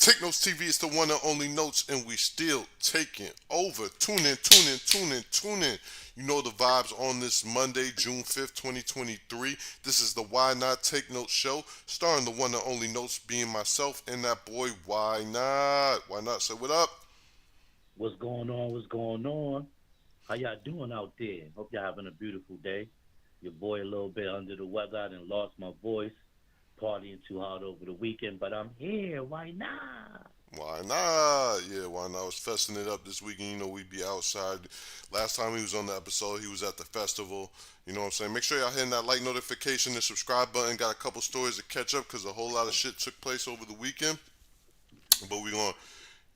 Take Notes TV is the one and only Notes, and we still taking over. Tune in. You know the vibes on this Monday, June 5th, 2023. This is the Why Not Take Notes show, starring the one and only Notes being myself and that boy, Why Not? Why Not? Say what up? What's going on? What's going on? How y'all doing out there? Hope y'all having a beautiful day. Your boy a little bit under the weather. I done lost my voice, partying too hard over the weekend, but I'm here. Why not? Why not? Yeah, why not? I was festing it up this weekend. You know, we'd be outside. Last time he was on the episode, he was at the festival. You know what I'm saying? Make sure y'all hitting that like notification and subscribe button. Got a couple stories to catch up because a whole lot of shit took place over the weekend. But we going to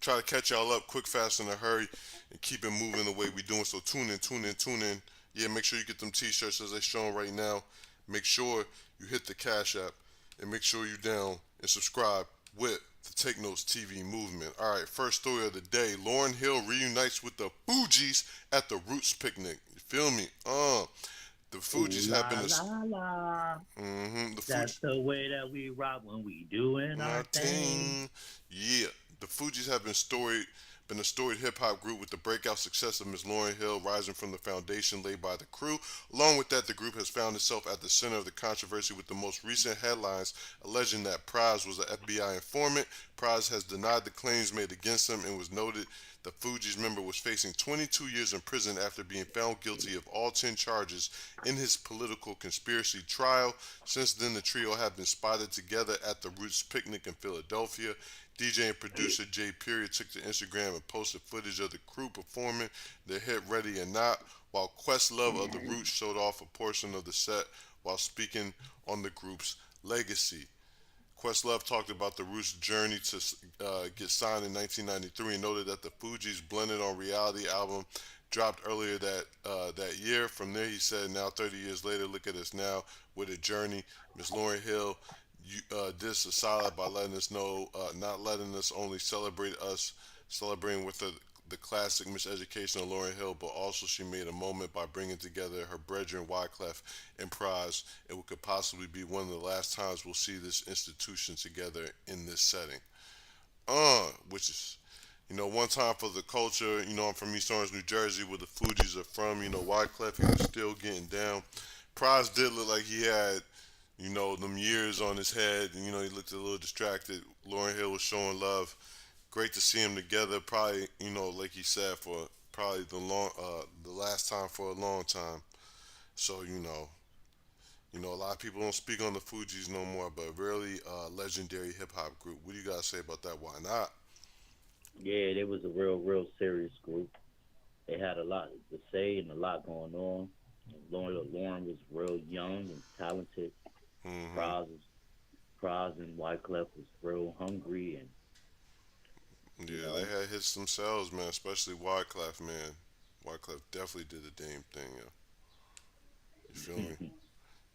try to catch y'all up quick, fast, in a hurry and keep it moving the way we doing. So tune in. Yeah, make sure you get them t-shirts as they showing right now. Make sure you hit the Cash App and make sure you down and subscribe with the Take Notes TV movement. All right, first story of the day. Lauryn Hill reunites with the Fugees at the Roots picnic. You feel me? The Ooh Fugees have la been la la. the That's Fugees. the way that we rock when we doing My our thing. team. Yeah, the Fugees have been a storied hip hop group with the breakout success of Miss Lauryn Hill rising from the foundation laid by the crew. Along with that, the group has found itself at the center of the controversy with the most recent headlines alleging that Pras was an FBI informant. Pras has denied the claims made against him and was noted the Fugees member was facing 22 years in prison after being found guilty of all 10 charges in his political conspiracy trial. Since then, the trio have been spotted together at the Roots picnic in Philadelphia. DJ and producer Jay Period took to Instagram and posted footage of the crew performing their hit Ready or Not, while Questlove of the Roots showed off a portion of the set while speaking on the group's legacy. Questlove talked about the Roots' journey to get signed in 1993 and noted that the Fugees' Blended on Reality album dropped earlier that year. From there, he said, "Now 30 years later, look at us now with a journey." Miss Lauryn Hill did us a solid by letting us know, not letting us only celebrating with the classic Miseducation of Lauryn Hill, but also she made a moment by bringing together her brethren Wyclef and Pras, and what could possibly be one of the last times we'll see this institution together in this setting. Which is, one time for the culture. I'm from East Orange, New Jersey, where the Fugees are from. Wyclef, he was still getting down. Pras did look like he had, them years on his head, and he looked a little distracted. Lauryn Hill was showing love. Great to see him together. Probably, like he said, for probably the last time for a long time. So a lot of people don't speak on the Fugees no more, but really legendary hip hop group. What do you guys say about that? Why not? Yeah, they was a real serious group. They had a lot to say and a lot going on. And Lauren was real young and talented. Hmm. Pras was Pras and Wyclef was real hungry and you Yeah, they know had hits themselves, man. Especially Wyclef, man. Wyclef definitely did the damn thing, yo. You feel me?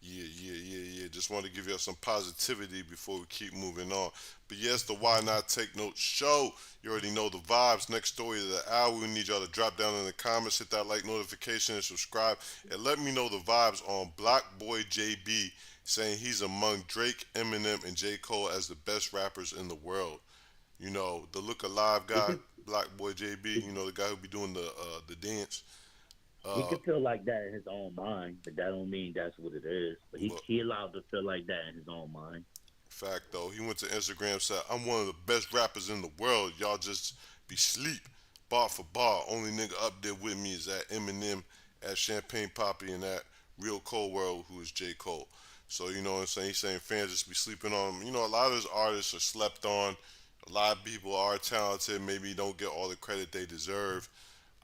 Yeah. Just want to give you some positivity before we keep moving on. But yes, the Why Not Take Notes show. You already know the vibes. Next story of the hour. We need y'all to drop down in the comments, hit that like notification, and subscribe. And let me know the vibes on Black Boy JB saying he's among Drake, Eminem, and J. Cole as the best rappers in the world. The Look Alive he guy, could Black Boy JB. he, The guy who be doing the dance. he Uh, could feel like that in his own mind, but that don't mean that's what it is. But he but he allowed to feel like that in his own mind. Fact though, he went to Instagram said, "I'm one of the best rappers in the world. Y'all just be sleep, bar for bar. Only nigga up there with me is that Eminem, at Champagne Poppy, and that Real Cold World, who is J Cole." So you know what I'm saying? He's saying fans just be sleeping on him. A lot of his artists are slept on. A lot of people are talented. Maybe don't get all the credit they deserve.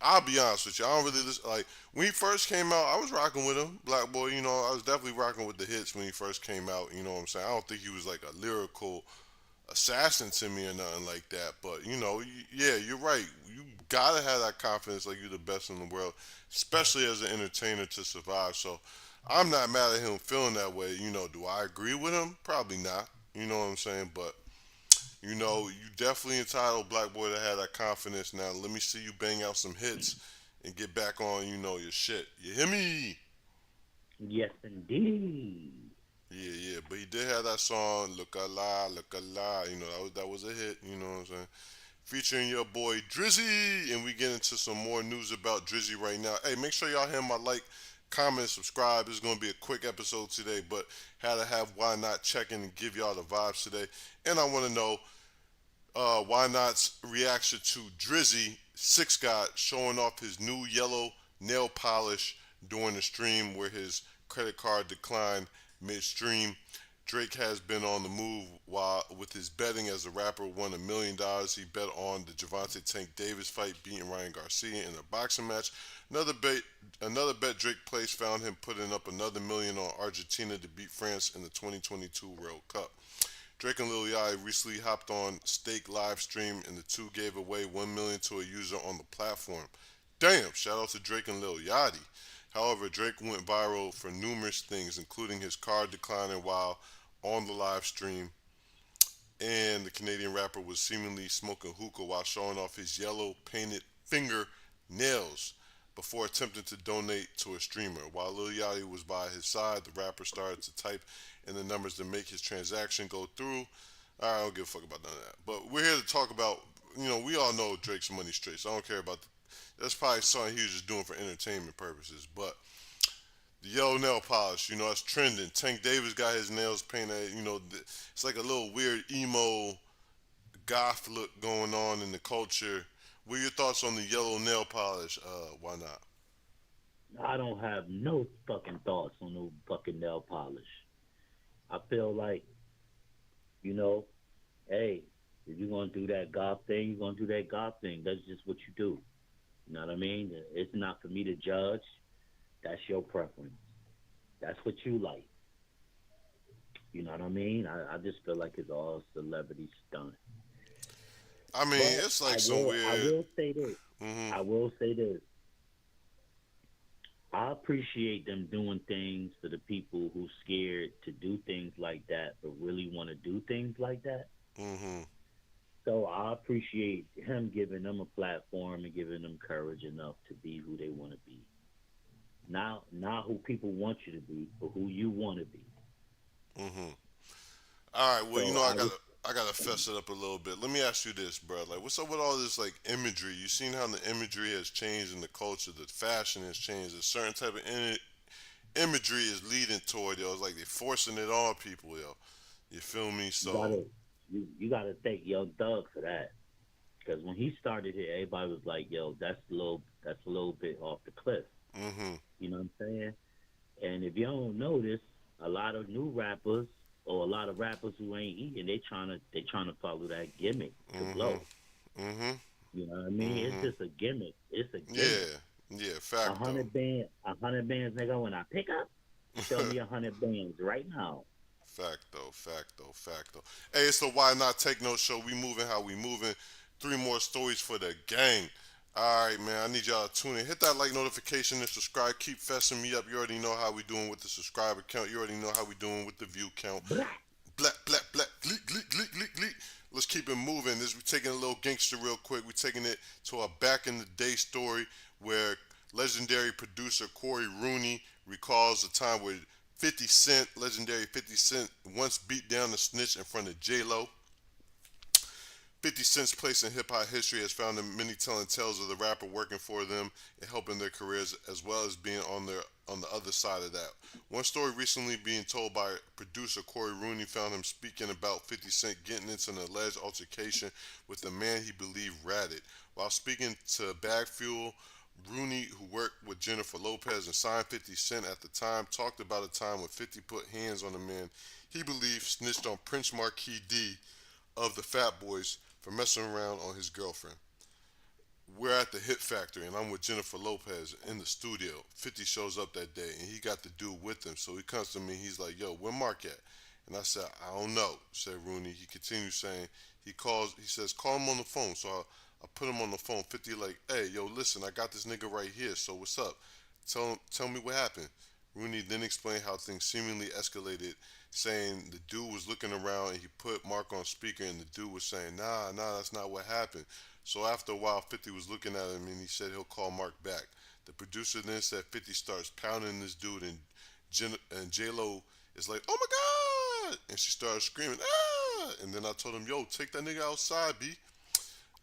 I'll be honest with you. I don't really listen. Like when he first came out, I was rocking with him, Black Boy. I was definitely rocking with the hits when he first came out. You know what I'm saying? I don't think he was like a lyrical assassin to me or nothing like that. But yeah, you're right. You gotta have that confidence, like you're the best in the world, especially as an entertainer to survive. So I'm not mad at him feeling that way. Do I agree with him? Probably not. You know what I'm saying? But you definitely entitled Black Boy to have that confidence. Now let me see you bang out some hits and get back on, your shit. You hear me? Yes, indeed. Yeah, yeah, but he did have that song Look a La," you know, that was a hit, you know what I'm saying? Featuring your boy Drizzy, and we get into some more news about Drizzy right now. Hey, make sure y'all hit my like, comment, subscribe. This is gonna be a quick episode today, but had to have Why Not checking and give y'all the vibes today. And I wanna know Why Not's reaction to Drizzy Six God showing off his new yellow nail polish during the stream where his credit card declined midstream. Drake has been on the move while with his betting as the rapper won $1 million. He bet on the Javante Tank Davis fight, beating Ryan Garcia in a boxing match. Another bet Drake placed found him putting up another million on Argentina to beat France in the 2022 World Cup. Drake and Lil Yachty recently hopped on Stake live stream, and the two gave away 1 million to a user on the platform. Damn! Shout out to Drake and Lil Yachty. However, Drake went viral for numerous things, including his car declining while on the live stream, and the Canadian rapper was seemingly smoking hookah while showing off his yellow painted finger nails before attempting to donate to a streamer. While Lil Yachty was by his side, the rapper started to type in the numbers to make his transaction go through. I don't give a fuck about none of that. But we're here to talk about, we all know Drake's money straight, so I don't care about that's probably something he was just doing for entertainment purposes. But the yellow nail polish, it's trending. Tank Davis got his nails painted, it's like a little weird emo goth look going on in the culture. What are your thoughts on the yellow nail polish? Why not? I don't have no fucking thoughts on no fucking nail polish. I feel like, you know, hey, if you're gonna do that goth thing, you're gonna do that goth thing. That's just what you do. You know what I mean? It's not for me to judge. That's your preference. That's what you like. You know what I mean? I just feel like it's all celebrity stunt. I mean, But it's I like some will I weird. will say this. Hmm. I will say this. I appreciate them doing things for the people who scared to do things like that, but really want to do things like that. Hmm. So I appreciate him giving them a platform and giving them courage enough to be who they want to be. Not who people want you to be, but who you want to be. Hmm. All right. Well, So I I gotta was I gotta fess it up a little bit. Let me ask you this, bro. Like, what's up with all this like imagery? You seen how the imagery has changed in the culture? The fashion has changed. A certain type of imagery is leading toward yo. It's like they're forcing it on people, yo. You feel me? you So. gotta you gotta thank Young Thug for that. Because when he started it, everybody was like, "Yo, that's a little bit off the cliff." Hmm. You know what I'm saying? And if you don't notice, a lot of new rappers or a lot of rappers who ain't eating, they trying to follow that gimmick to Hmm. blow. Hmm. You know what I mean? It's Hmm. just a gimmick. It's a gimmick. Yeah. Yeah. A Fact though. hundred band, 100 bands, nigga. When I pick up, show me 100 bands right now. Fact though, fact though, fact though. Hey, it's the Why Not Take No show. We moving how we moving. Three more stories for the gang. All right, man. I need y'all to tune in. Hit that like notification and subscribe. Keep fessing me up. You already know how we doing with the subscriber count. You already know how we doing with the view count. Black. Black, black, black, gleek, gleek, gleek, gleek, gleek. Let's keep it moving. This we taking a little gangster real quick. We taking it to a back in the day story where legendary producer Corey Rooney recalls a time where 50 Cent, legendary 50 Cent, once beat down a snitch in front of J Lo. 50 Cent's place in hip hop history has found them many telling tales of the rapper working for them and helping their careers, as well as being on the other side of that. One story recently being told by producer Corey Rooney found him speaking about 50 Cent getting into an alleged altercation with a man he believed ratted. While speaking to Bag Fuel, Rooney, who worked with Jennifer Lopez and signed 50 Cent at the time, talked about a time when 50 put hands on a man he believed snitched on Prince Marquis D of the Fat Boys for messing around on his girlfriend. We're at the Hit Factory, and I'm with Jennifer Lopez in the studio. 50 shows up that day, and he got the dude with him. So he comes to me, he's like, "Yo, where Mark at?" And I said, "I don't know," said Rooney. He continues saying, he says, "Call him on the phone." So I put him on the phone. 50 like, "Hey, yo, listen, I got this nigga right here. So what's up? Tell me what happened." Rooney then explained how things seemingly escalated, saying the dude was looking around and he put Mark on speaker, and the dude was saying, "Nah, nah, that's not what happened." So after a while, 50 was looking at him and he said he'll call Mark back. The producer then said 50 starts pounding this dude, and J Lo It's like, oh my God. And she started screaming, ah. And then I told him, yo, take that nigga outside, B.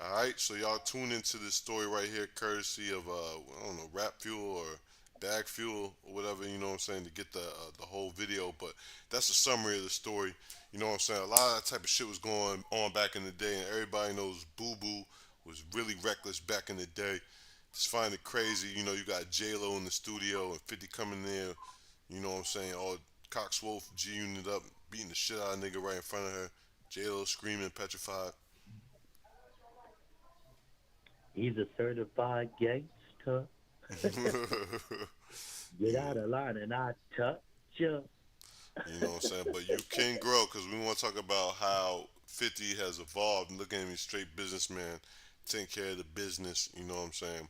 All right, so y'all tune into this story right here, courtesy of I don't know, Rap Fuel or Bag Fuel or whatever. You know what I'm saying, to get the whole video. But that's a summary of the story. You know what I'm saying. A lot of that type of shit was going on back in the day, and everybody knows Boo Boo was really reckless back in the day. Just find it crazy. You know, you got J Lo in the studio and 50 coming there. You know what I'm saying, all Coxwolf G Unit up, beating the shit out of a nigga right in front of her. J Lo screaming, petrified. He's a certified gangster. Get Yeah. out of line and I touch you. You know what I'm saying? But you can grow because we want to talk about how 50 has evolved. Look at me, straight businessman, taking care of the business. You know what I'm saying?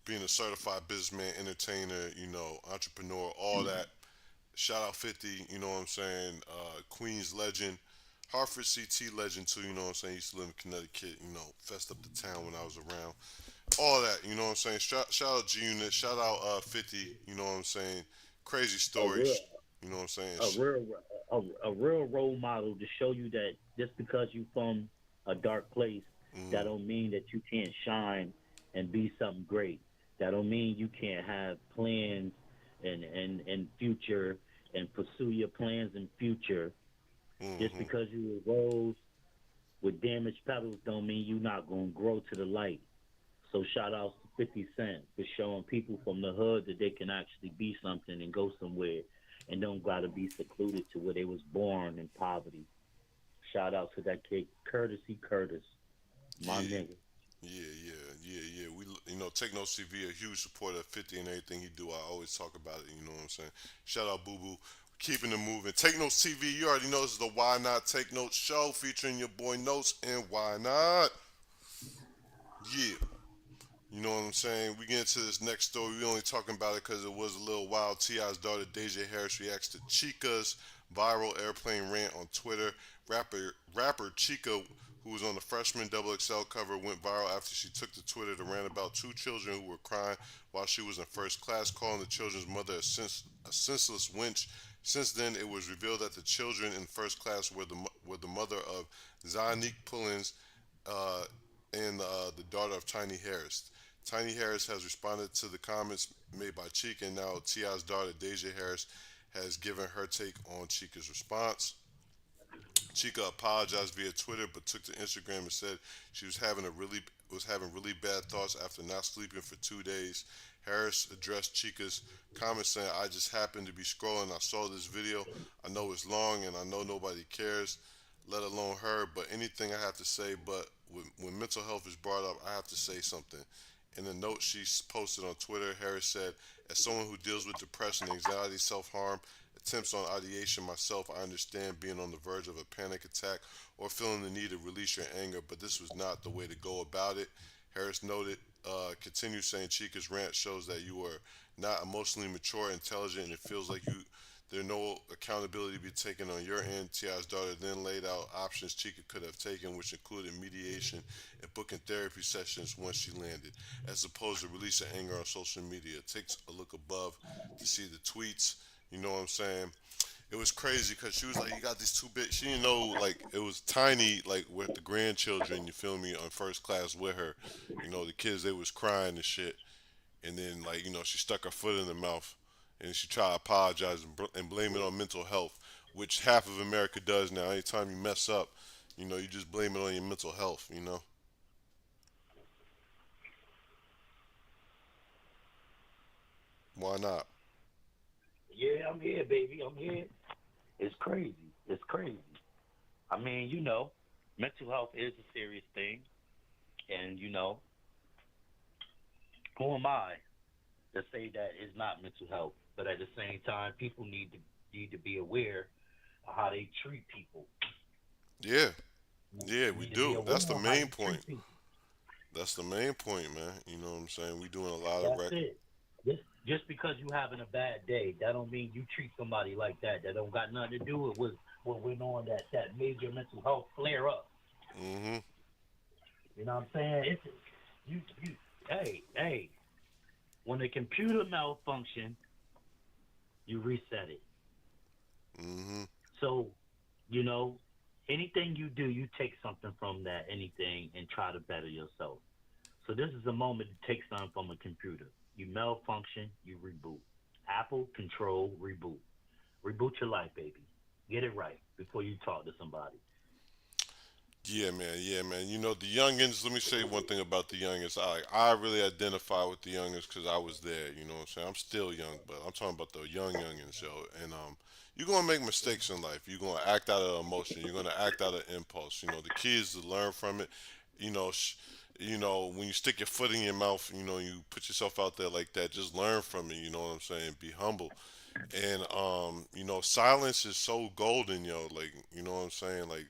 Being a certified businessman, entertainer, you know, entrepreneur, all that. Shout out 50, you know what I'm saying? Queens legend, Hartford CT legend too, you know what I'm saying? Used to live in Connecticut, you know, fessed up the town when I was around. All that, you know what I'm saying? Shout out G Unit, shout out 50, you know what I'm saying? Crazy A real, stories, you know what I'm saying? a real, a real role model to show you that just because you from a dark place, that Mm, don't mean that you can't shine and be something great. That don't mean you can't have plans and future and pursue your plans and future. Just mm-hmm. because you rose with damaged petals don't mean you're not gonna grow to the light. So shout outs to 50 Cent for showing people from the hood that they can actually be something and go somewhere and don't gotta be secluded to where they was born in poverty. Shout out to that kid Courtesy Curtis, my Yeah, nigga. yeah. We, you know, Take Notes TV, a huge supporter of 50 and everything he do. I always talk about it, you know what I'm saying? Shout out Boo Boo. Keeping it moving. Take Notes TV, you already know this is the Why Not Take Notes show featuring your boy Notes and Why Not. Yeah. You know what I'm saying? We get into this next story. We only talking about it because it was a little wild. T.I.'s daughter, Deja Harris, reacts to Chica's viral airplane rant on Twitter. Rapper Chica, who was on the freshman Double XL cover, went viral after she took to Twitter to rant about two children who were crying while she was in first class, calling the children's mother a senseless wench. Since then, it was revealed that the children in first class were the mother of Zanique Pullins uh, and the daughter of Tiny Harris. Tiny Harris has responded to the comments made by Chica, and now T.I.'s daughter, Deja Harris, has given her take on Chica's response. Chica apologized via Twitter, but took to Instagram and said she was having really bad thoughts after not sleeping for 2 days. Harris addressed Chica's comments saying, "I just happened to be scrolling. I saw this video. I know it's long, and I know nobody cares, let alone her. But anything I have to say, but when mental health is brought up, I have to say something." In a note she posted on Twitter, Harris said, "As someone who deals with depression, anxiety, self-harm, attempts on ideation myself, I understand being on the verge of a panic attack or feeling the need to release your anger, but this was not the way to go about it." Harris noted, continued saying, "Chica's rant shows that you are not emotionally mature, intelligent, and it feels like there's no accountability to be taken on your end." T.I.'s daughter then laid out options Chica could have taken, which included mediation and booking therapy sessions once she landed, as opposed to releasing anger on social media. It takes a look above to see the tweets. You know what I'm saying? It was crazy because she was like, "You got these two bit." She didn't know like it was Tiny, like with the grandchildren. You feel me? On first class with her, you know the kids they was crying and shit, and then like she stuck her foot in the mouth, and she tried to apologize and blame it on mental health, which half of America does now. Anytime you mess up, you just blame it on your mental health. Why not? Yeah, I'm here, baby. I'm here. It's crazy. It's crazy. I mean, mental health is a serious thing, and who am I to say that it's not mental health? But at the same time, people need to be aware of how they treat people. Yeah, yeah, You we need to be do. aware That's the of how main you point. treat people. That's the main point, man. You know what I'm saying? We doing a lot of That's rec. it. Just because you having a bad day, that don't mean you treat somebody like that. That don't got nothing to do with what went on that major mental health flare up. Mm-hmm. You know what I'm saying? It's you. Hey. When the computer malfunction, you reset it. Mhm. So, you know, anything you do, you take something from that anything and try to better yourself. So this is a moment to take something from a computer. You malfunction, you reboot. Apple control reboot. Reboot your life, baby. Get it right before you talk to somebody. Yeah, man. Yeah, man. You know the youngins. Let me say one thing about the youngins. I really identify with the youngins because I was there. You know what I'm saying? I'm still young, but I'm talking about the young youngins, yo. And you're gonna make mistakes in life. You're gonna act out of emotion. You're gonna act out of impulse. You know the key is to learn from it. You know, when you stick your foot in your mouth, you put yourself out there like that. Just learn from it. You know what I'm saying? Be humble. And silence is so golden, yo. Like, you know what I'm saying? Like,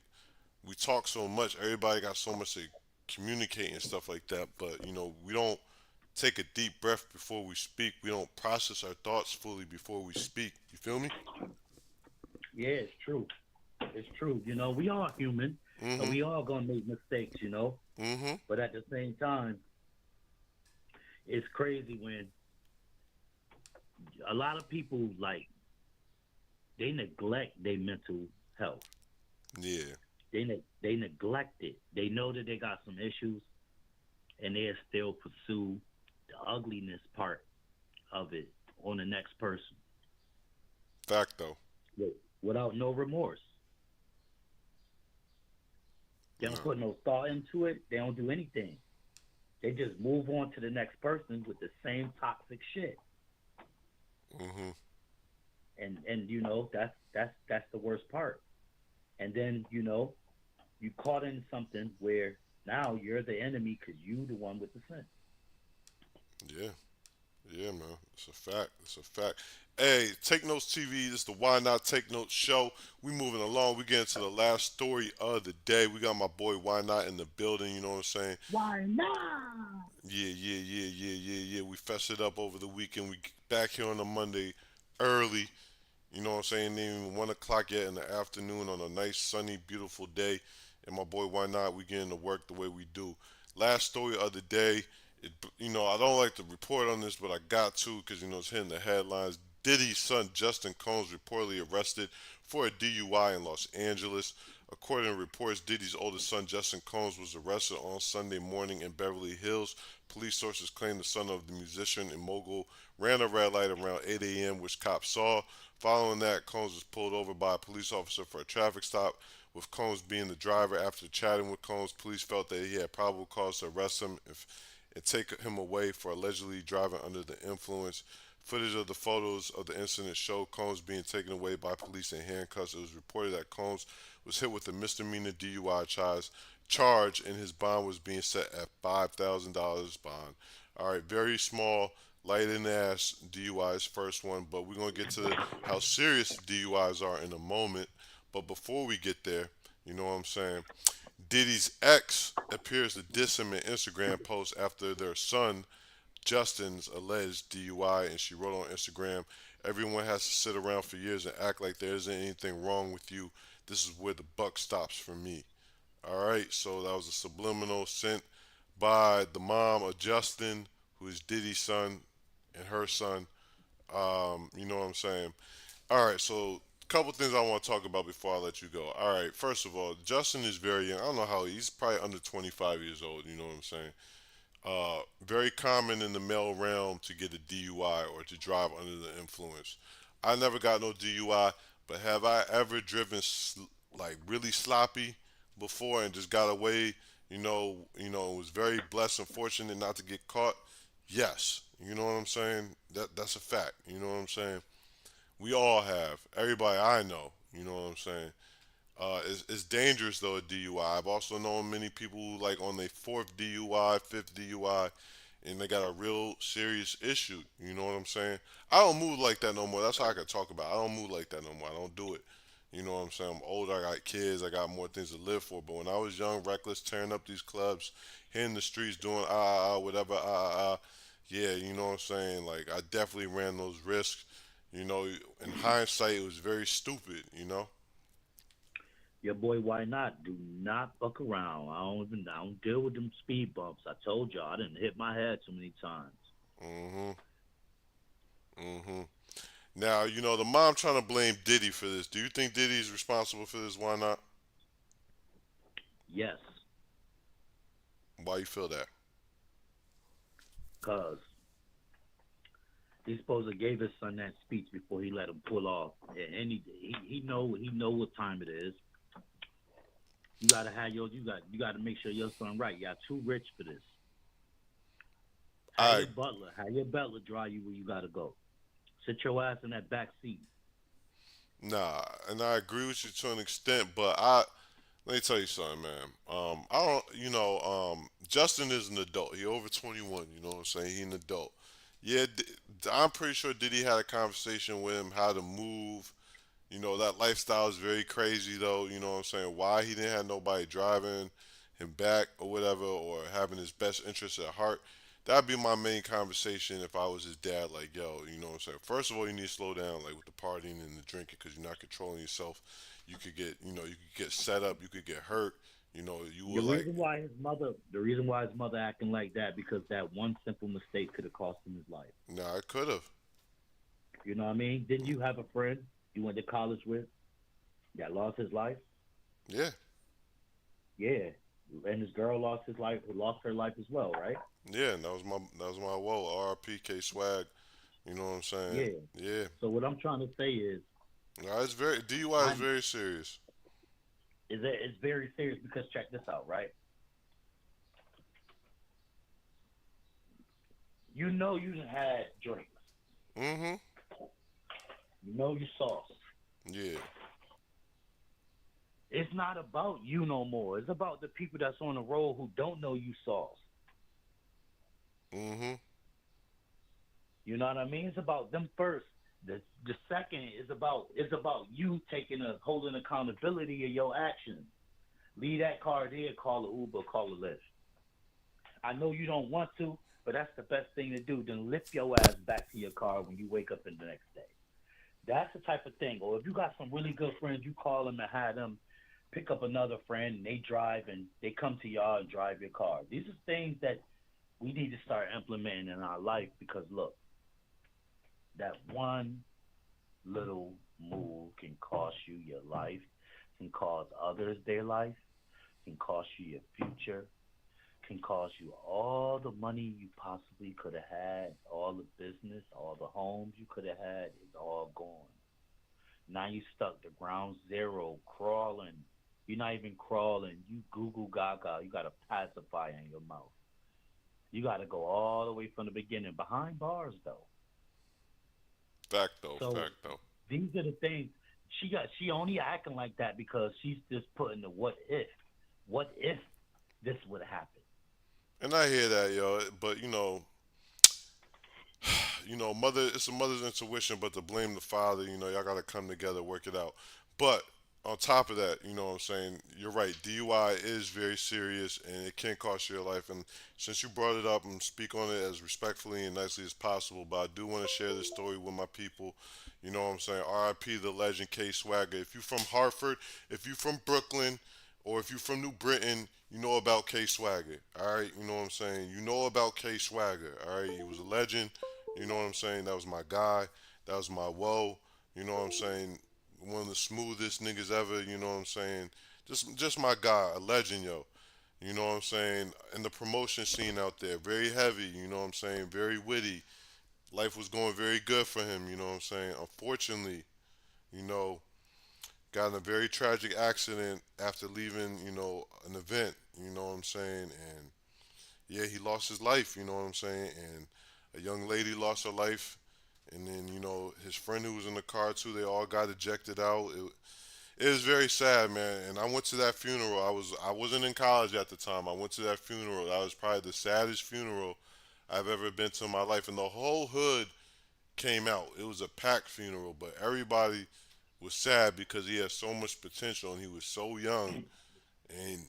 we talk so much. Everybody got so much to communicate and stuff like that. But we don't take a deep breath before we speak. We don't process our thoughts fully before we speak. You feel me? Yeah, it's true. It's true. We are human and Mhm. we are gonna make mistakes. Mhm. But at the same time, it's crazy when a lot of people like they neglect their mental health. Yeah. They neglect it. They know that they got some issues and they still pursue the ugliness part of it on the next person Fact though. without no remorse. They don't No. put no thought into it. They don't do anything. They just move on to the next person with the same toxic shit. Mhm. And that's the worst part. And then you caught in something where now you're the enemy because you the one with the sin. Yeah. Yeah, man. It's a fact. It's a fact. Hey, Take Notes TV. This is the Why Not Take Notes show. We moving along. We get into the last story of the day. We got my boy Why Not in the building. You know what I'm saying? Why not? Yeah, yeah, yeah, yeah, yeah, yeah. We fessed it up over the weekend. We back here on a Monday early. You know what I'm saying? Ain't even 1 o'clock yet in the afternoon on a nice, sunny, beautiful day. And my boy, why not? We getting to work the way we do. Last story of the day. I don't like to report on this, but I got to because it's hitting the headlines. Diddy's son Justin Combs reportedly arrested for a DUI in Los Angeles. According to reports, Diddy's oldest son Justin Combs was arrested on Sunday morning in Beverly Hills. Police sources claim the son of the musician and mogul ran a red light around 8 a.m., which cops saw. Following that, Combs was pulled over by a police officer for a traffic stop, with Combs being the driver. After chatting with Combs, police felt that he had probable cause to arrest him and take him away for allegedly driving under the influence. Footage of the photos of the incident showed Combs being taken away by police in handcuffs. It was reported that Combs was hit with a misdemeanor DUI charge, and his bond was being set at $5,000 bond. All right, very small, light in the ass DUI's first one, but we're gonna get to how serious DUIs are in a moment. But before we get there, you know what I'm saying? Diddy's ex appears to diss him in Instagram post after their son Justin's alleged DUI, and she wrote on Instagram, "Everyone has to sit around for years and act like there isn't anything wrong with you. This is where the buck stops for me." All right, so that was a subliminal sent by the mom of Justin, who is Diddy's son, and her son. You know what I'm saying? All right, so a couple things I want to talk about before I let you go. All right, first of all, Justin is very young. I don't know how he's probably under 25 years old. You know what I'm saying? Very common in the male realm to get a DUI or to drive under the influence. I never got no DUI, but have I ever driven like really sloppy before and just got away? Was very blessed and fortunate not to get caught. Yes, you know what I'm saying. That's a fact. You know what I'm saying. We all have. Everybody I know. You know what I'm saying. It's dangerous though a DUI. I've also known many people who like on their fourth DUI, fifth DUI, and they got a real serious issue. You know what I'm saying? I don't move like that no more. That's how I can talk about. I don't move like that no more. I don't do it. You know what I'm saying? I'm older. I got kids. I got more things to live for. But when I was young, reckless, tearing up these clubs, hitting the streets, doing whatever yeah, you know what I'm saying? Like I definitely ran those risks. In hindsight, it was very stupid. Your boy, why not? Do not fuck around. I don't deal with them speed bumps. I told y'all I didn't hit my head too many times. Mhm. Mhm. Now, the mom trying to blame Diddy for this. Do you think Diddy's responsible for this? Why not? Yes, Why you feel that? cause he supposed to gave his son that speech before he let him pull off, and he know what time it is. You gotta have you gotta make sure your son right. Y'all too rich for this. I Have your butler drive you where you gotta go. Sit your ass in that back seat. Nah, and I agree with you to an extent, but let me tell you something, man. I don't, Justin is an adult. He over 21. You know what I'm saying? He an adult. Yeah, I'm pretty sure Diddy had a conversation with him how to move. That lifestyle is very crazy, though. You know what I'm saying? Why he didn't have nobody driving him back or whatever, or having his best interests at heart. That'd be my main conversation if I was his dad. Like, yo, you know what I'm saying? First of all, you need to slow down, like with the partying and the drinking, because you're not controlling yourself. You could get set up. You could get hurt. You The would like, reason why his mother acting like that because that one simple mistake could have cost him his life. nah, I could have. You know what I mean? Didn't you have a friend you went to college with that lost his life? Yeah, Yeah, and this girl lost her life as well, right? yeah, and that was my woe. R.P. K Swag. You know what I'm saying? Yeah. Yeah. So what I'm trying to say is, Nah, it's very DUI is I very serious. it's very serious because check this out, right? You know you done had drinks. Mm-hmm. You know you sauce. Yeah. It's not about you no more. It's about the people that's on the road who don't know you sauce. Mm-hmm. You know what I mean? It's about them first. The second is about you taking a holding accountability of your actions. Leave that car there, call a Uber, call a Lyft. I know you don't want to, but that's the best thing to do. Then lift your ass back to your car when you wake up in the next day. That's the type of thing. Or if you got some really good friends, you call them and have them pick up another friend and they drive and they come to y'all and drive your car. These are things that we need to start implementing in our life because look, that one little move can cost you your life, can cost others their life, can cost you your future, can cost you all the money you possibly could have had, all the business, all the homes you could have had is all gone. Now you stuck to ground zero, crawling. You're not even crawling. You Google Gaga. You got a pacifier in your mouth. You got to go all the way from the beginning, behind bars though. Fact though. So Fact though. these are the things she only acting like that because she's just putting the what if this would happen. And I hear that, yo. But mother. It's a mother's intuition, but to blame the father, y'all gotta come together, work it out. But on top of that, you know what I'm saying? You're right. DUI is very serious, and it can cost you your life. And since you brought it up, and speak on it as respectfully and nicely as possible. But I do want to share this story with my people. You know what I'm saying? R.I.P. the legend K Swagger. If you from Hartford, if you from Brooklyn, or if you from New Britain, you know about K Swagger. All right, you know what I'm saying? You know about K Swagger. All right, he was a legend. You know what I'm saying? That was my guy. That was my woe. You know what I'm saying? One of the smoothest niggas ever. You know what I'm saying? Just my guy, a legend, yo. You know what I'm saying? And the promotion scene out there, very heavy. You know what I'm saying? Very witty. Life was going very good for him. You know what I'm saying? Unfortunately, you know, got in a very tragic accident after leaving. An event. You know what I'm saying? And yeah, he lost his life. You know what I'm saying? And a young lady lost her life, and then his friend who was in the car too. They all got ejected out. It was very sad, man. And I went to that funeral. I wasn't in college at the time. I went to that funeral. That was probably the saddest funeral I've ever been to in my life. And the whole hood came out. It was a packed funeral, but everybody was sad because he had so much potential and he was so young, and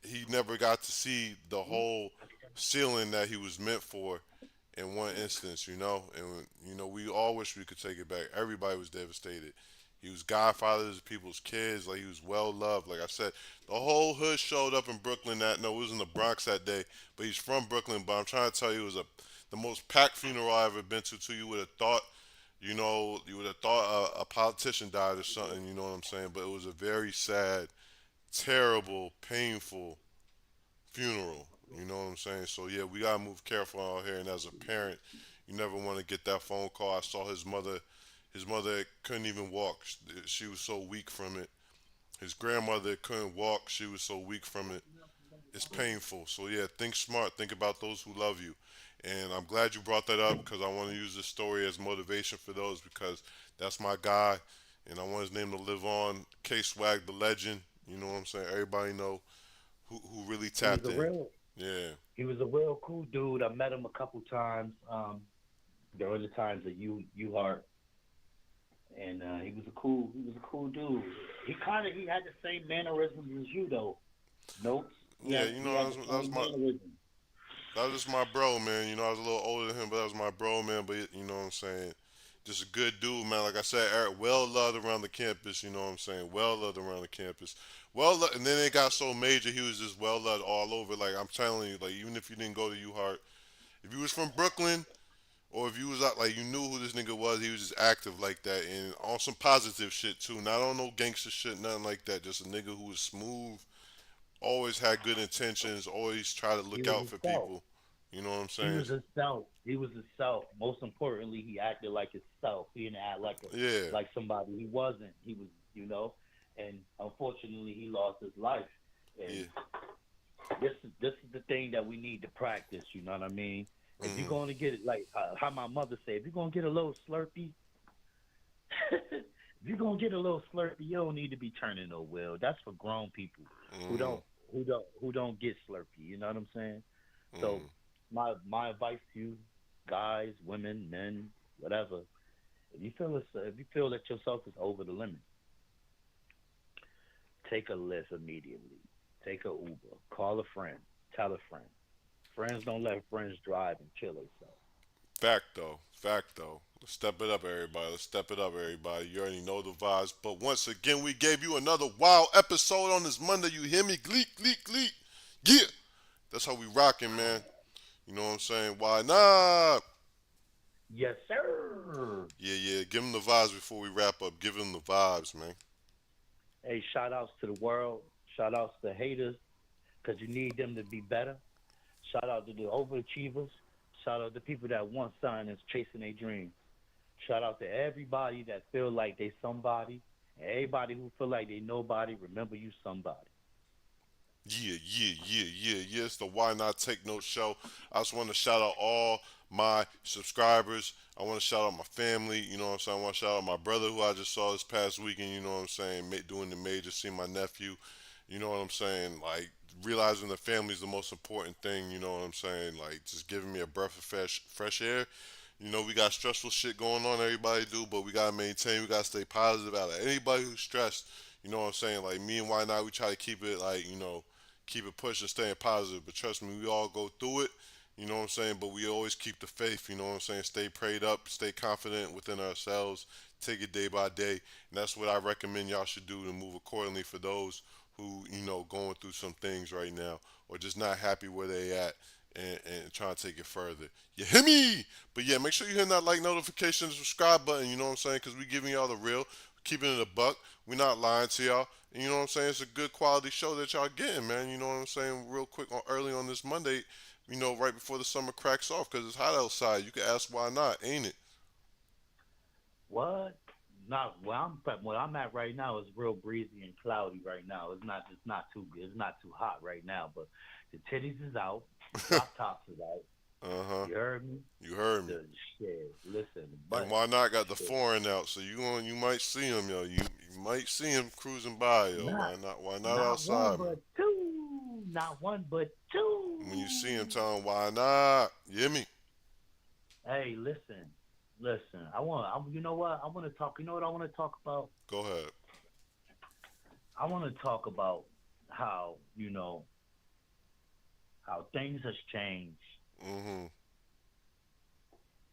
he never got to see the whole ceiling that he was meant for in one instance. And we all wish we could take it back. Everybody was devastated. He was godfather to people's kids. Like, he was well loved. Like I said, the whole hood showed up in Brooklyn that no, it was in the Bronx that day, but he's from Brooklyn. But I'm trying to tell you, it was the most packed funeral I ever been to. You would have thought, You would have thought a politician died or something. You know what I'm saying? But it was a very sad, terrible, painful funeral. You know what I'm saying? So yeah, we gotta move careful out here. And as a parent, you never want to get that phone call. I saw his mother. His mother couldn't even walk. She was so weak from it. His grandmother couldn't walk. She was so weak from it. It's painful. So yeah, think smart. Think about those who love you. And I'm glad you brought that up because I want to use this story as motivation for those because that's my guy, and I want his name to live on. K Swag, the legend. You know what I'm saying? Everybody know who really He was tapped a in. real Yeah. he was a real cool dude. I met him a couple times during the times of you heart, and he was a cool dude. He had the same mannerisms as you though. Notes. Yeah, He had the same mannerisms. that was my bro, man. I was a little older than him, but that was my bro, man. But you know what I'm saying? Just a good dude, man. Like I said, Eric, well loved around the campus. You know what I'm saying? Well loved around the campus. And then it got so major, he was just well loved all over. Like I'm telling you, like even if you didn't go to U Heart, if you was from Brooklyn or if you was out, like you knew who this nigga was, he was just active like that and on some positive shit too. Not on no gangster shit, nothing like that. Just a nigga who was smooth, always had good intentions, always try to He look was out for himself. people. You know what I'm He saying? was himself. He was himself. Most importantly, he acted like himself. He didn't act Yeah, like somebody he wasn't. He was, and unfortunately, he lost his life. And yeah. this is the thing that we need to practice. You know what I mean? If you're Hmm. going to get it, like how my mother said, if you're going to get a little Slurpee, if you're going to get a little Slurpee, you don't need to be turning no wheel. That's for grown people who Hmm. don't who don't get Slurpee. You know what I'm saying? So Hmm. my advice to you, guys, women, men, whatever, if you feel that yourself is over the limit, take a lift immediately. Take a Uber. Call a friend. Tell a friend. Friends don't let friends drive and kill themselves. Fact though. Fact though. Let's step it up, everybody. Let's step it up, everybody. You already know the vibes. But once again, we gave you another wild episode on this Monday. You hear me? Gleek, gleek, gleek. Yeah. That's how we rocking, man. You know what I'm saying? Why not? Yes, sir. Yeah, yeah. Give them the vibes before we wrap up. Give them the vibes, man. Hey, shout outs to the world. Shout outs to haters because you need them to be better. Shout out to the overachievers. Shout out to people that want something that's chasing their dreams. Shout out to everybody that feel like they somebody, and everybody who feel like they nobody. Remember you somebody. Yeah, yeah, yeah, yeah, yeah. It's the Why Not Take Note show. I just want to shout out all my subscribers. I want to shout out my family. You know what I'm saying? I want to shout out my brother who I just saw this past weekend. You know what I'm saying? Doing the major, see my nephew. You know what I'm saying? Like realizing the family is the most important thing. You know what I'm saying? Like just giving me a breath of fresh air. We got stressful shit going on. Everybody do, but we gotta maintain. We gotta stay positive out of anybody who's stressed. You know what I'm saying? Like me and Why Not, we try to keep it like keep it pushing, staying positive. But trust me, we all go through it. You know what I'm saying? But we always keep the faith. You know what I'm saying? Stay prayed up, stay confident within ourselves. Take it day by day, and that's what I recommend y'all should do to move accordingly for those who going through some things right now or just not happy where they at and trying to take it further. You hear me? But yeah, make sure you hit that like notification and subscribe button. You know what I'm saying? Because we giving y'all the real, keeping it a buck. We not lying to y'all. And you know what I'm saying? It's a good quality show that y'all getting, man. You know what I'm saying? Real quick, early on this Monday, right before the summer cracks off, because it's hot outside. You can ask why not, ain't it? What? Not where I'm at right now is real breezy and cloudy right now. It's not too hot right now, but the titties is out, the drop tops is out. Uh huh. You heard me? You heard me. The shit. Listen, the And butt why not got the shit. foreign out? So you might see him, yo. You might see him cruising by, yo. Not Why not? Why not not one outside, man? but two. Not one but When you see him, two. tell him why not. You hear me? Hey, listen. You know what? I want to talk. You know what I want to talk about? Go ahead. I want to talk about how how things has changed Mm-hmm.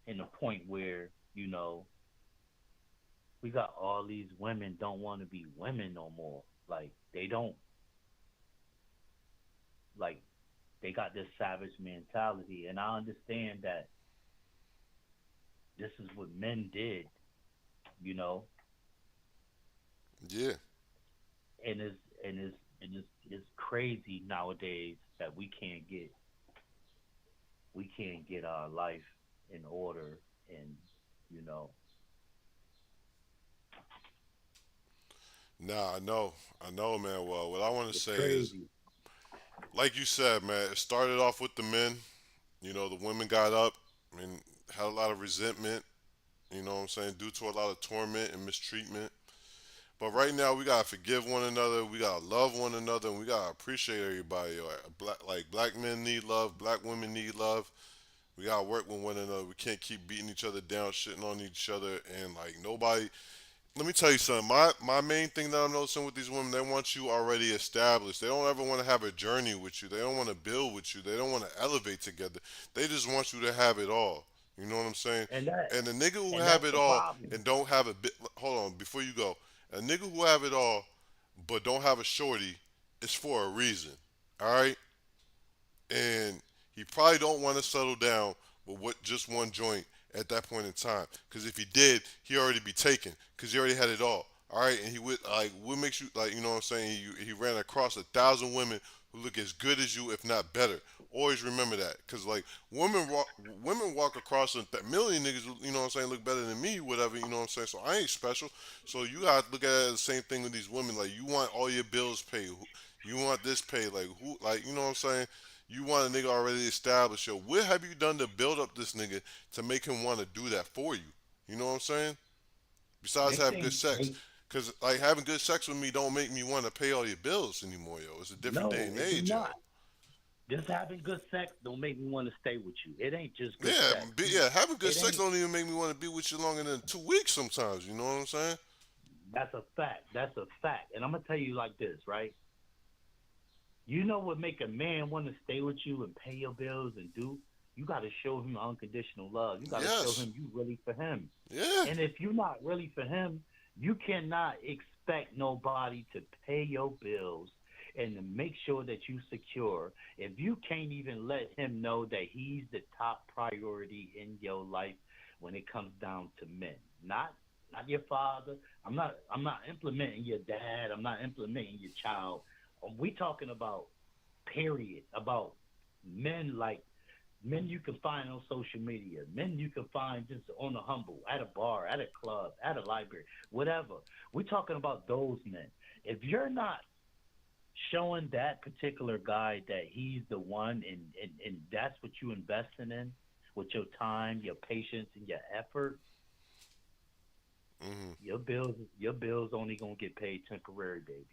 in the point where we got all these women don't want to be women no more. Like they don't like they got this savage mentality, and I understand that this is what men did. you know, Yeah. and it's crazy nowadays that we can't get our life in order, and you know, Nah, I know, man. Well, what I want to it's say is, crazy. like you said, man, it started off with the men. You know, the women got up and had a lot of resentment. You know what I'm saying? Due to a lot of torment and mistreatment. But right now, we gotta forgive one another. We gotta love one another, and we gotta appreciate everybody. Black men need love. Black women need love. We gotta work with one another. We can't keep beating each other down, shitting on each other, and like nobody. Let me tell you something. My main thing that I'm noticing with these women, they want you already established. They don't ever want to have a journey with you. They don't want to build with you. They don't want to elevate together. They just want you to have it all. You know what I'm saying? And that And the nigga who and have that's it the all problem. and don't have a bit. Hold on, before you go. A nigga who have it all but don't have a shorty is for a reason. All right, and he probably don't want to settle down with what just one joint at that point in time. Because if he did, he already be taken. Because he already had it all. All right, and he would like what makes you like you know what I'm saying. He ran across 1,000 women who look as good as you, if not better. Always remember that, because like women walk across million niggas, you know what I'm saying, look better than me, whatever, you know what I'm saying. So I ain't special. So you gotta look at it the same thing with these women. Like you want all your bills paid, you want this paid, like who, like you know what I'm saying. You want a nigga already established. Yo, what have you done to build up this nigga to make him want to do that for you? You know what I'm saying? Besides They have good think sex, they cause like having good sex with me don't make me want to pay all your bills anymore, yo. It's a different day no, and it do age, yo. not. Just having good sex don't make me want to stay with you. It ain't just good Yeah, sex. yeah. Having good It sex ain't. don't even make me want to be with you longer than 2 weeks sometimes. You know what I'm saying? That's a fact. That's a fact. And I'm gonna tell you like this, right? You know what make a man want to stay with you and pay your bills and do? You got to show him unconditional love. You got to show Yes. him you really for him. Yeah. And if you're not really for him, you cannot expect nobody to pay your bills and to make sure that you secure. If you can't even let him know that he's the top priority in your life when it comes down to men, not your father. I'm not implementing your dad. I'm not implementing your child. We talking about period, about men, like men you can find on social media, men you can find just on the humble, at a bar, at a club, at a library, whatever. We're talking about those men. If you're not showing that particular guy that he's the one, and that's what you investing in with your time, your patience, and your effort, Hmm. your bills only gonna get paid temporary, baby.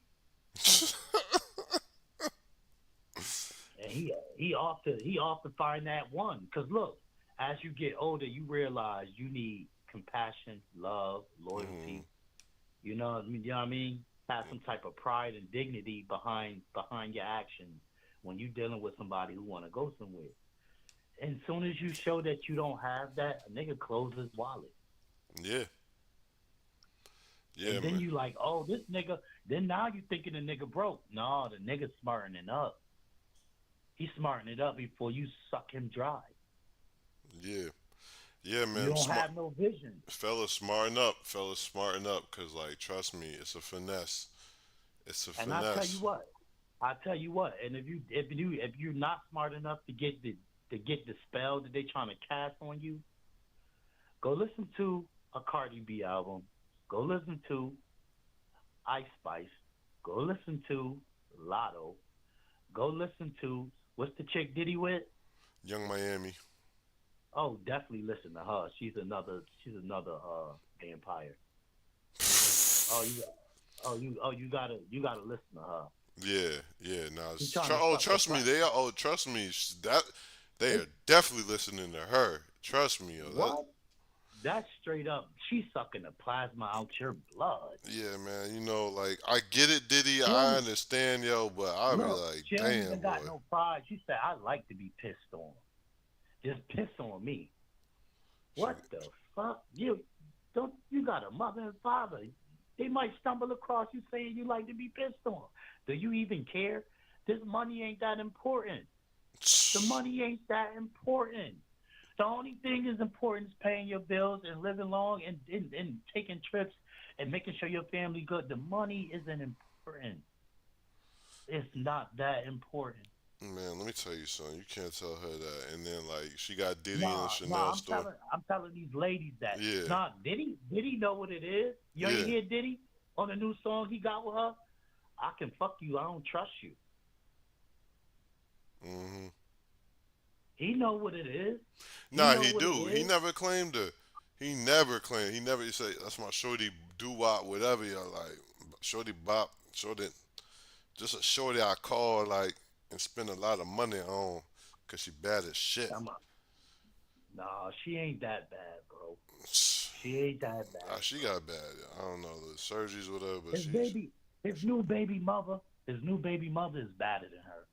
And he off to find that one. Because look, as you get older, you realize you need compassion, love, Hmm. loyalty. You know what I mean. Have some type of pride and dignity behind your actions when you're dealing with somebody who want to go somewhere. And as soon as you show that you don't have that, a nigga closes his wallet. Yeah. Yeah, And then man. you like, oh, this nigga. Then now you thinking the nigga broke. No, the nigga smartening up. He's smartening it up before you suck him dry. Yeah. Yeah, You man. don't Smart have no vision. fellas, smarten up. Fellas, smarten up. Cause like, trust me, it's a finesse. It's a And I tell you finesse. what, I tell you what, and if you're not smart enough to get the spell that they trying to cast on you, go listen to a Cardi B album. Go listen to Ice Spice. Go listen to Lotto. Go listen to what's the chick Diddy with? Young Miami. Oh, definitely listen to her. She's another vampire. Oh, you gotta listen to her. Yeah, yeah. Now, She's trying to oh, suck the trust me, plat. they are. Oh, trust me, that they It's are definitely listening to her. Trust me, yo. That, what? That's straight up. She's sucking the plasma out your blood. yeah, man. You know, like I get it, Diddy. She I don't understand, yo, but I'll be look. like, She don't damn, even got boy. no pride. She said, "I like to be pissed on. Just piss on me." She, What the fuck? You don't? You got a mother and father. They might stumble across you saying you like to be pissed on. Do you even care? This money ain't that important. The money ain't that important. The only thing is important is paying your bills and living long and taking trips and making sure your family good. The money isn't important. It's not that important. Man, let me tell you something. You can't tell her that. And then like she got Diddy in a Nah, Chanel nah. store. I'm telling these ladies that. Yeah, Nah, Diddy know what it is. You ain't yeah. hear Diddy on the new song he got with her. I can fuck you. I don't trust you. Mhm. He know what it is. He Nah, know he what it do. He is. never claimed her. He never claimed. He never say that's my shorty doo wop whatever. You like shorty bop shorty. Just a shorty I call like and spend a lot of money on, cause she bad as shit. I'm a, nah, she ain't that bad, bro. She ain't that Ah, bad, she bro. got bad. I don't know the surgeries, whatever, but His she's baby, his new baby mother, his new baby mother is badder than her.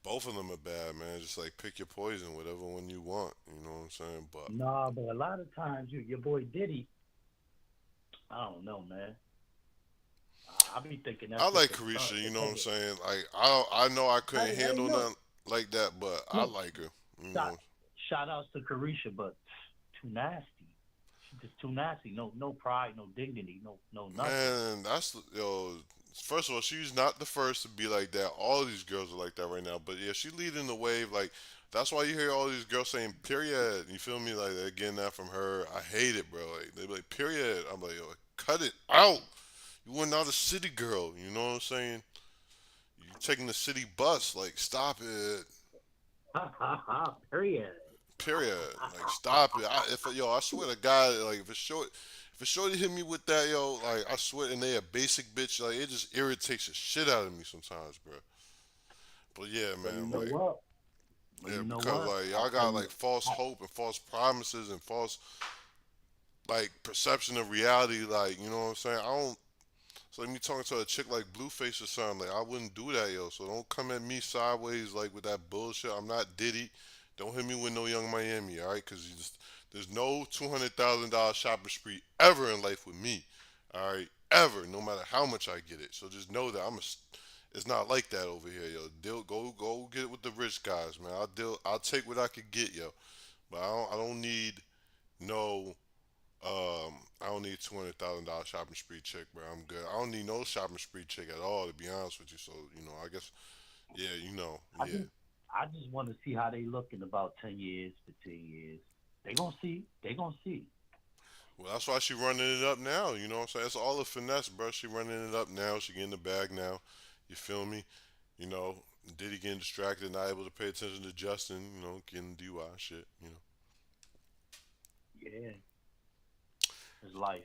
both of them are bad, man. Just like pick your poison, whatever one you want. You know what I'm saying? But Nah, but a lot of times your boy Diddy, I don't know, man. I be thinking I that's just like a stunt Carisha. You know what because I'm saying? Like I know I couldn't hey, handle look, nothing like that, but I look, like her. You shout, know, shout outs to Carisha, but too nasty. She's just too nasty. No pride, no dignity, no nothing. man, that's yo. First of all, she's not the first to be like that. All these girls are like that right now. But yeah, she leading the wave. Like that's why you hear all these girls saying "period." You feel me? Like they're getting that from her. I hate it, bro. Like they be like "period." I'm like, yo, cut it out. You were not a city girl. You know what I'm saying? You taking the city bus. Like stop it. Ha ha ha. Period. Period. Like stop it. If yo, I swear to God, like if a shorty hit me with that, yo, like I swear, and they a basic bitch, like it just irritates the shit out of me sometimes, bro. But yeah, But you man, know like what? But yeah, you know because what? like I y'all tell got you, like false I, hope and false promises and false like perception of reality. Like you know what I'm saying? I don't. So like me talking to a chick like Blueface or something, like I wouldn't do that, yo. So don't come at me sideways like with that bullshit. I'm not Diddy. Don't hit me with no Young Miami, all right? Because there's no $200,000 shopping spree ever in life with me, all right? Ever, no matter how much I get it. So just know that it's not like that over here, yo. Go get it with the rich guys, man. I'll take what I could get, yo. But I don't need no I don't need $200,000 shopping spree chick, bro. I'm good. I don't need no shopping spree chick at all, to be honest with you. So I guess yeah, I yeah. just, I just want to see how they look in about 10 years, 15 years. They gonna see. They gonna see. Well, that's why she running it up now. You know what I'm saying? It's all a finesse, bro. She running it up now. She getting the bag now. You feel me? You know, Diddy getting distracted, not able to pay attention to Justin. Getting DUI shit. Yeah, it's life.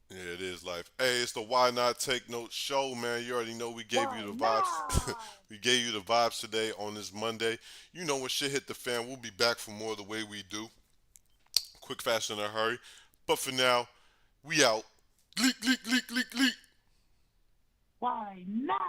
Yeah, it is life. Hey, it's the Why Not Take Notes show, man. You already know we gave you Why the vibes. not? We gave you the vibes today on this Monday. You know when shit hit the fan, we'll be back for more the way we do. Quick, fast, in a hurry. But for now, we out. Leak, leak, leak, leak, leak. Why not?